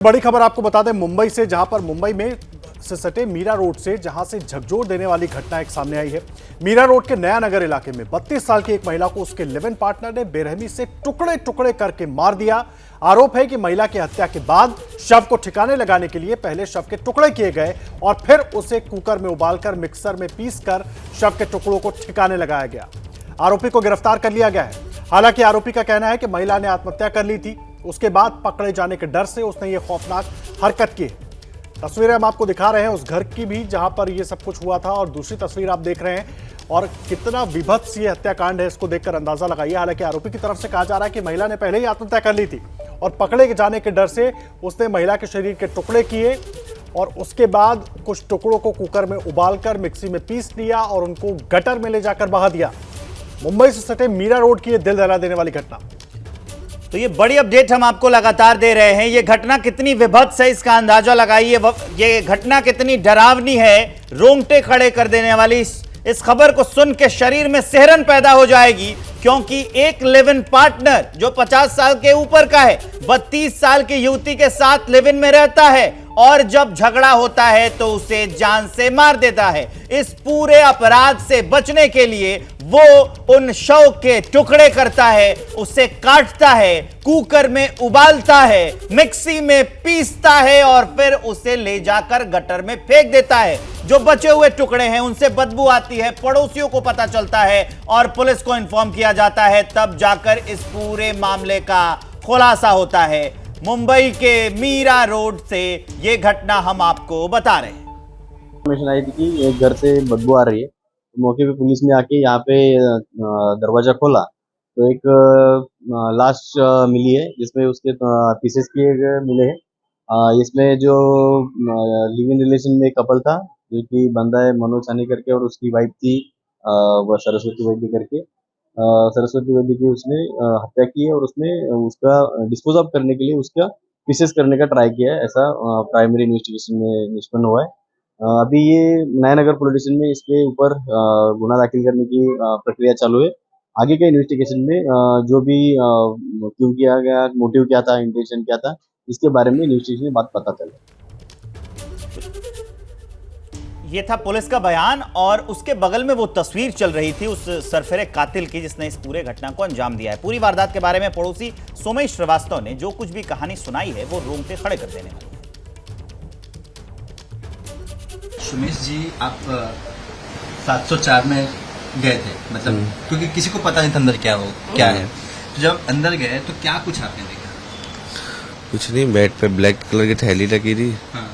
बड़ी खबर आपको बता दें मुंबई से, जहां पर मुंबई में से सटे मीरा रोड से जहां से झकझोर देने वाली घटना एक सामने आई है। मीरा रोड के नया नगर इलाके में 32 साल की एक महिला को उसके लिव इन पार्टनर ने बेरहमी से टुकड़े टुकड़े करके मार दिया। आरोप है कि महिला की हत्या के बाद शव को ठिकाने लगाने के लिए पहले शव के टुकड़े किए गए और फिर उसे कुकर में उबालकर मिक्सर में पीसकर शव के टुकड़ों को ठिकाने लगाया गया। आरोपी को गिरफ्तार कर लिया गया है। हालांकि आरोपी का कहना है कि महिला ने आत्महत्या कर ली थी, उसके बाद पकड़े जाने के डर से उसने ये खौफनाक हरकत की। तस्वीरें हम आपको दिखा रहे हैं उस घर की भी जहां पर ये सब कुछ हुआ था, और दूसरी तस्वीर आप देख रहे हैं। और कितना विभत्स ये हत्याकांड है, इसको देखकर अंदाजा लगाइए। हालांकि आरोपी की तरफ से कहा जा रहा है कि महिला ने पहले ही आत्महत्या कर ली थी और पकड़े जाने के डर से उसने महिला के शरीर के टुकड़े किए और उसके बाद कुछ टुकड़ों को कुकर में उबालकर मिक्सी में पीस लिया और उनको गटर में ले जाकर बहा दिया। मुंबई से सटे मीरा रोड की ये दिल दहला देने वाली घटना। तो ये बड़ी अपडेट हम आपको लगातार दे रहे हैं। ये घटना कितनी विभत्स है इसका अंदाजा लगाइए। ये घटना कितनी डरावनी है, रोंगटे खड़े कर देने वाली। इस खबर को सुन के शरीर में सिहरन पैदा हो जाएगी, क्योंकि एक लिव इन पार्टनर जो 50 साल के ऊपर का है 32 साल की युवती के साथ लिव इन में रहता है और जब झगड़ा होता है तो उसे जान से मार देता है। इस पूरे अपराध से बचने के लिए वो उन शव के टुकड़े करता है, उसे काटता है, कुकर में उबालता है, मिक्सी में पीसता है और फिर उसे ले जाकर गटर में फेंक देता है। जो बचे हुए टुकड़े हैं उनसे बदबू आती है, पड़ोसियों को पता चलता है और पुलिस को इन्फॉर्म किया जाता है। तब जाकर इस पूरे मामले का खुलासा होता है। मुंबई के मीरा रोड से ये घटना हम आपको बता रहे हैं। इन्फॉर्मेशन आई थी कि एक घर से बदबू आ रही है। तो मौके पे पुलिस ने आके यहाँ पे दरवाजा खोला तो एक लाश मिली है, जिसमें उसके पीसेस किए गए मिले हैं। इसमें जो लिव इन रिलेशन में कपल था, जो कि बंदा है मनोज सानी करके और उसकी वाइफ थी वह सरस्वती वैद्य करके। सरस्वती वैद्य की उसने हत्या की है और उसने उसका डिस्पोज ऑफ करने के लिए उसका पीसेस करने का ट्राई किया है, ऐसा प्राइमरी इन्वेस्टिगेशन में निष्पन्न हुआ है। अभी ये नयानगर पुलिस स्टेशन में इसके ऊपर गुना दाखिल करने की प्रक्रिया चालू है। आगे के इन्वेस्टिगेशन में जो भी क्यों किया गया, मोटिव क्या था, इंटेंशन क्या था, इसके बारे में इन्वेस्टिगेशन में बात पता चले। ये था पुलिस का बयान और उसके बगल में वो तस्वीर चल रही थी उस सरफेरे कातिल की जिसने इस पूरे घटना को अंजाम दिया है। पूरी वारदात के बारे में पड़ोसी सोमेश श्रीवास्तव ने जो कुछ भी कहानी सुनाई है वो रोंगटे खड़े कर देने वाली। सुमेश जी, आप 704 में गए थे, मतलब क्योंकि किसी को पता नहीं था अंदर क्या है। तो जब अंदर गए तो क्या कुछ आपने देखा? कुछ नहीं, बेड पे ब्लैक कलर की थैली लगी थी। हाँ।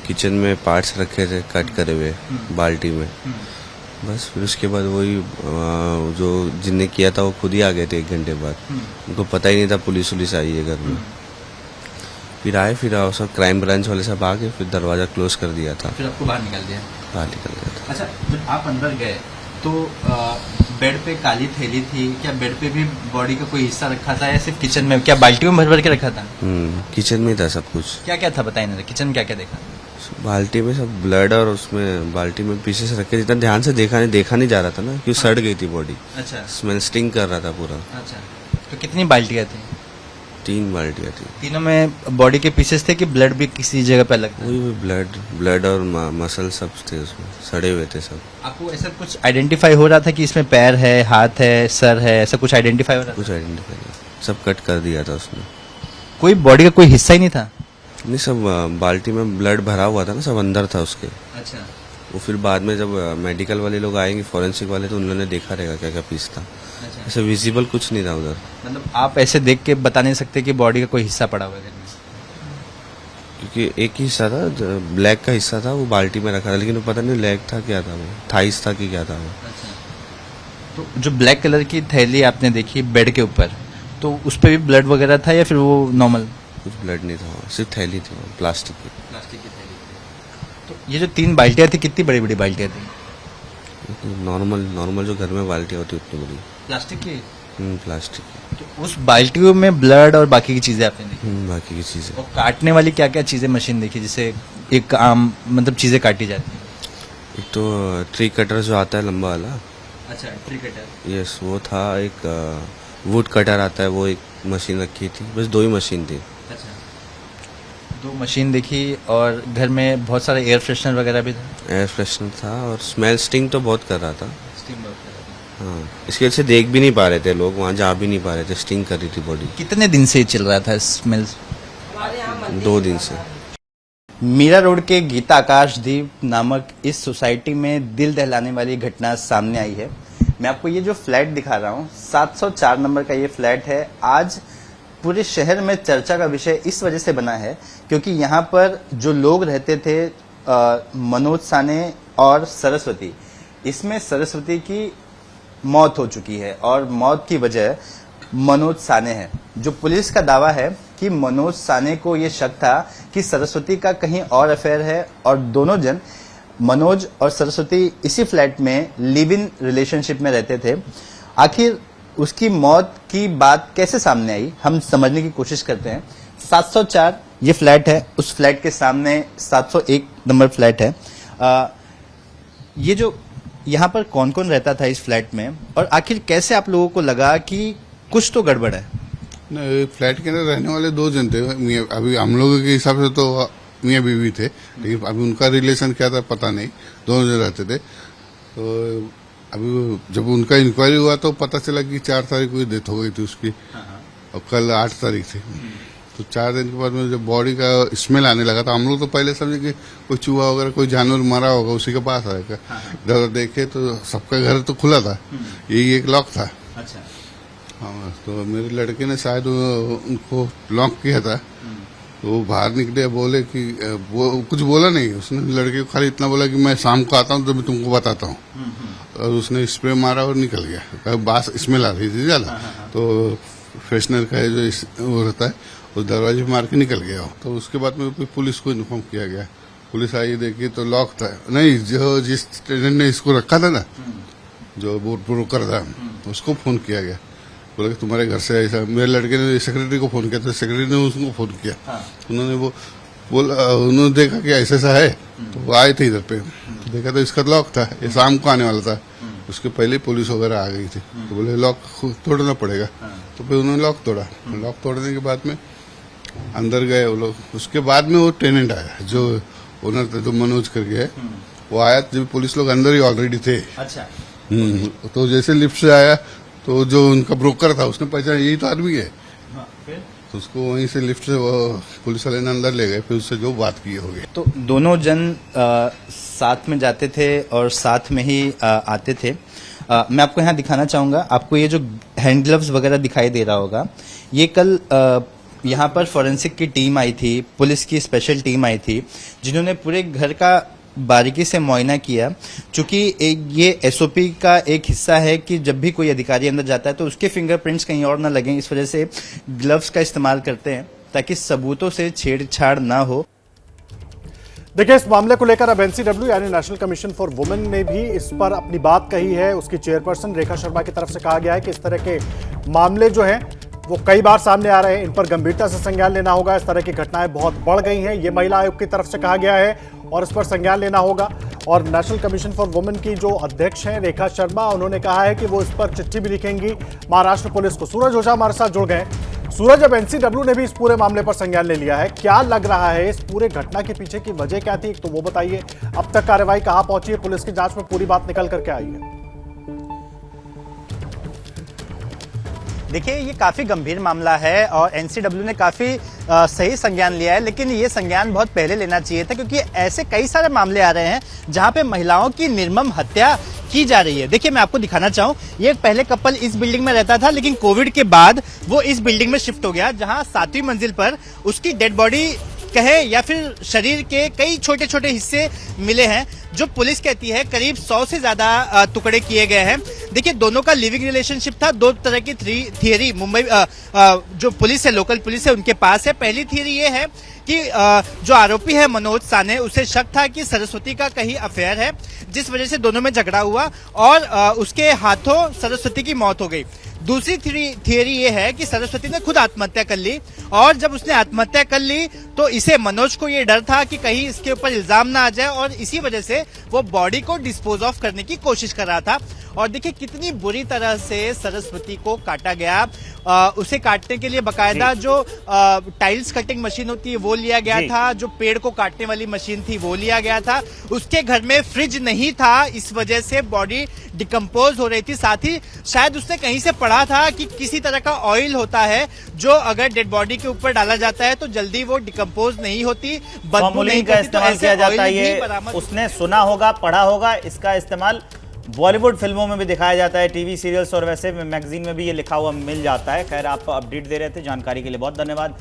किचन में पार्ट्स रखे थे कट करे हुए बाल्टी में। बस फिर उसके बाद वही जो जिनने किया था वो खुद ही आ गए थे 1 घंटे बाद। उनको पता ही नहीं था पुलिस आई है घर में। फिर आए, फिर सब क्राइम ब्रांच वाले सब आ गए, फिर दरवाजा क्लोज कर दिया था। फिर आपको बाहर निकाल दिया? बाहर निकल गया था। अच्छा, जब आप अंदर गए तो बेड पे काली थैली थी, क्या बेड पे भी बॉडी का कोई हिस्सा रखा था या सिर्फ किचन में? क्या बाल्टी में भर भर के रखा था? किचन में था सब कुछ। क्या क्या था बताइए ना, किचन में क्या क्या देखा? बाल्टी में सब ब्लड और उसमें बाल्टी में पीसेस रखे। जितना ध्यान से देखा नहीं जा रहा था ना, क्योंकि सड़ गई थी बॉडी। अच्छा। स्मेल स्टिंग कर रहा था पूरा। अच्छा, तो कितनी बाल्टियाँ थी? 3 बाल्टियाँ थी। तीनों में बॉडी के पीसेस थे कि ब्लड भी किसी जगह पे अलग था? वही ब्लड और मसल सब थे उसमें, सड़े हुए थे सब। आपको ऐसा कुछ आइडेंटिफाई हो रहा था कि इसमें पैर है, हाथ है, सर है, ऐसा कुछ आइडेंटिफाई हो रहा था? कुछ आइडेंटिफाई नहीं, सब कट कर दिया था उसने। कोई बॉडी का कोई हिस्सा ही नहीं था? नहीं, सब बाल्टी में ब्लड भरा हुआ था ना, सब अंदर था उसके। अच्छा। वो फिर बाद में जब मेडिकल वाले लोग आएंगे, फॉरेंसिक वाले, तो उन्होंने देखा रहेगा क्या क्या पीस था। अच्छा। ऐसे विजिबल कुछ नहीं था उधर। मतलब आप ऐसे देख के बता नहीं सकते कि बॉडी का कोई हिस्सा पड़ा हुआ है? क्योंकि एक ही हिस्सा था, ब्लैक का हिस्सा था, वो बाल्टी में रखा था, लेकिन वो पता नहीं लेग था क्या था, वो थाइस था कि क्या था वो। अच्छा। तो जो ब्लैक कलर की थैली आपने देखी बेड के ऊपर, तो उस पर भी ब्लड वगैरह था या फिर वो नॉर्मल? कुछ ब्लड नहीं था, सिर्फ थैली थी प्लास्टिक की। प्लास्टिक की थैली थी। तो ये जो 3 बाल्टियाँ थी, कितनी बड़ी बड़ी बाल्टियाँ थी? नॉर्मल जो घर में बाल्टियाँ होती उतनी बड़ी। प्लास्टिक की? प्लास्टिक की। तो उस बाल्टियों में ब्लड और बाकी की चीजें आपने देखी? बाकी की चीजें। और काटने वाली क्या क्या चीजें मशीन देखी जिससे एक आम मतलब चीजें काटी जाती है? एक तो ट्री कटर जो आता है लंबा वाला। अच्छा, ट्री कटर। यस, वो था। एक वुड कटर आता है, वो एक मशीन रखी थी। बस 2 ही मशीन थी। अच्छा। 2 मशीन दिखी और घर में बहुत सारे एयर फ्रेशनर वगैरह भी था। एयर फ्रेशनर था और स्मेल स्टिंग तो बहुत कर रहा था। स्टीम बहुत कर रहा हाँ, इसकी वजह से देख भी नहीं पा रहे थे लोग, वहाँ जा भी नहीं पा रहे थे, स्टिंग कर रही थी बॉडी। था। कितने दिन से चल रहा था स्मेल? 2 दिन से। मीरा रोड के गीता आकाशदीप नामक इस सोसाइटी में दिल दहलाने वाली घटना सामने आई है। मैं आपको ये जो फ्लैट दिखा रहा हूँ 704 नंबर का ये फ्लैट है। आज पूरे शहर में चर्चा का विषय इस वजह से बना है क्योंकि यहाँ पर जो लोग रहते थे मनोज साने और सरस्वती, इसमें सरस्वती की मौत हो चुकी है और मौत की वजह मनोज साने है। जो पुलिस का दावा है कि मनोज साने को ये शक था कि सरस्वती का कहीं और अफेयर है और दोनों जन मनोज और सरस्वती इसी फ्लैट में लिव इन रिलेशनशिप में रहते थे। आखिर उसकी मौत की बात कैसे सामने आई हम समझने की कोशिश करते हैं। 704 ये फ्लैट है, उस फ्लैट के सामने 701 नंबर फ्लैट है। ये जो यहाँ पर कौन कौन रहता था इस फ्लैट में और आखिर कैसे आप लोगों को लगा कि कुछ तो गड़बड़ है? नहीं, फ्लैट के अंदर रहने वाले 2 जन थे। अभी हम लोगों के हिसाब से तो मियाँ बीवी थे, लेकिन अभी उनका रिलेशन क्या था पता नहीं, दोनों जन रहते थे। तो अभी जब उनका इंक्वायरी हुआ तो पता चला कि 4 तारीख को डेथ हो गई थी उसकी और कल 8 तारीख थी। तो 4 दिन के बाद में जब बॉडी का स्मेल आने लगा था हम लोग तो पहले समझे कि कोई चूहा वगैरह कोई जानवर मरा होगा उसी के पास आएगा। इधर देखे तो सबका घर तो खुला था, यही एक लॉक था। अच्छा। हाँ, तो मेरे लड़के ने शायद उनको लॉक किया था तो वो बाहर निकले, बोले कि वो कुछ बोला नहीं, उसने लड़के को खाली इतना बोला कि मैं शाम को आता हूँ तो मैं तुमको बताता हूँ, और उसने स्प्रे मारा और निकल गया। बास स्मेल आ रही थी ज्यादा, तो फ्रेशनर का जो वो रहता है उस दरवाजे मार के निकल गया। तो उसके बाद में पुलिस को इन्फॉर्म किया गया। पुलिस आई, देखी तो लॉक था। नहीं, जो जिस टेनेंट ने इसको रखा था ना, जो ब्रोकर था, उसको फोन किया गया। बोला कि तुम्हारे घर से ऐसा, मेरे लड़के ने सेक्रेटरी को फोन किया तो सेक्रेटरी ने उसको फोन किया। उन्होंने वो बोला, उन्होंने देखा कि ऐसा ऐसा है, तो वो आए थे इधर पे, तो देखा तो इसका लॉक था, ये शाम को आने वाला था। उसके पहले पुलिस वगैरह आ गई थी, तो बोले लॉक तोड़ना पड़ेगा। तो फिर उन्होंने लॉक तोड़ा। लॉक तोड़ने के बाद में अंदर गए वो लोग। उसके बाद में वो टेनेंट आया, जो ओनर था, जो मनोज करके है, वो आया जब पुलिस लोग अंदर ही ऑलरेडी थे। अच्छा। तो जैसे लिफ्ट से आया तो जो उनका ब्रोकर था उसने पहचाना यही तो आदमी है। तो उसको वहीं से लिफ्ट से वो पुलिस वाले ने अंदर ले गए, फिर उससे जो बात की हो गई। तो दोनों जन साथ में जाते थे और साथ में ही आते थे। मैं आपको यहाँ दिखाना चाहूंगा, आपको ये जो हैंड ग्लव्स वगैरह दिखाई दे रहा होगा, ये कल यहाँ पर फॉरेंसिक की टीम आई थी, पुलिस की स्पेशल टीम आई थी, जिन्होंने पूरे घर का बारीकी से मुआयना किया। चूंकि ये एसओपी का एक हिस्सा है कि जब भी कोई अधिकारी अंदर जाता है तो उसके फिंगरप्रिंट्स कहीं और ना लगें, इस वजह से ग्लव्स का इस्तेमाल करते हैं ताकि सबूतों से छेड़छाड़ ना हो। देखिए, इस मामले को लेकर अब एनसीडब्ल्यू यानी नेशनल कमीशन फॉर वुमेन ने भी इस पर अपनी बात कही है। उसकी चेयरपर्सन रेखा शर्मा की तरफ से कहा गया है कि इस तरह के मामले जो हैं वो कई बार सामने आ रहे हैं, इन पर गंभीरता से संज्ञान लेना होगा। इस तरह की घटनाएं बहुत बढ़ गई हैं, ये महिला आयोग की तरफ से कहा गया है और इस पर संज्ञान लेना होगा। और नेशनल कमीशन फॉर वुमेन की जो अध्यक्ष हैं रेखा शर्मा, उन्होंने कहा है कि वो इस पर चिट्ठी भी लिखेंगी महाराष्ट्र पुलिस को। सूरज ओझा हमारे साथ जुड़ गए। सूरज, अब एनसीडब्ल्यू ने भी इस पूरे मामले पर संज्ञान ले लिया है, क्या लग रहा है इस पूरे घटना के पीछे की वजह क्या थी, एक तो वो बताइए। अब तक कार्रवाई कहां पहुंची है, पुलिस की जांच में पूरी बात निकल करके आई है? देखिए, ये काफी गंभीर मामला है और एनसीडब्ल्यू ने काफी सही संज्ञान लिया है, लेकिन ये संज्ञान बहुत पहले लेना चाहिए था क्योंकि ऐसे कई सारे मामले आ रहे हैं जहां पे महिलाओं की निर्मम हत्या की जा रही है। देखिए, मैं आपको दिखाना चाहूं, ये पहले कपल इस बिल्डिंग में रहता था, लेकिन कोविड के बाद वो इस बिल्डिंग में शिफ्ट हो गया, जहां 7वीं मंजिल पर उसकी डेड बॉडी कहे या फिर शरीर के कई छोटे छोटे हिस्से मिले हैं, जो पुलिस कहती है करीब 100 से ज्यादा टुकड़े किए गए हैं। देखिए, दोनों का लिविंग रिलेशनशिप था। 2 तरह की थियरी मुंबई जो पुलिस है, लोकल पुलिस है, उनके पास है। पहली थियरी ये है कि जो आरोपी है मनोज साने, उसे शक था कि सरस्वती का कहीं अफेयर है, जिस वजह से दोनों में झगड़ा हुआ और उसके हाथों सरस्वती की मौत हो गई। दूसरी थियरी ये है कि सरस्वती ने खुद आत्महत्या कर ली और जब उसने आत्महत्या कर ली तो इसे मनोज को ये डर था कि कहीं इसके ऊपर इल्जाम ना आ जाए और इसी वजह से वो बॉडी को डिस्पोज ऑफ करने की कोशिश कर रहा था। और देखिए कितनी बुरी तरह से सरस्वती को काटा गया। उसे काटने के लिए बकायदा जो टाइल्स कटिंग मशीन होती है वो लिया गया था, जो पेड़ को काटने वाली मशीन थी वो लिया गया था। उसके घर में फ्रिज नहीं था, इस वजह से बॉडी डिकम्पोज हो रही थी। साथ ही शायद उसने कहीं से पढ़ा था कि किसी तरह का ऑयल होता है जो अगर डेड बॉडी के ऊपर डाला जाता है तो जल्दी वो डिकम्पोज नहीं होती, बदबू नहीं का करती, तो इस्तेमाल ऐसे किया जाता है। ऑयल भी ये बरामद उसने सुना होगा, पढ़ा होगा। इसका इस्तेमाल बॉलीवुड फिल्मों में भी दिखाया जाता है, टीवी सीरियल्स और वैसे मैगजीन में भी ये लिखा हुआ मिल जाता है। खैर, आप अपडेट दे रहे थे, जानकारी के लिए बहुत धन्यवाद।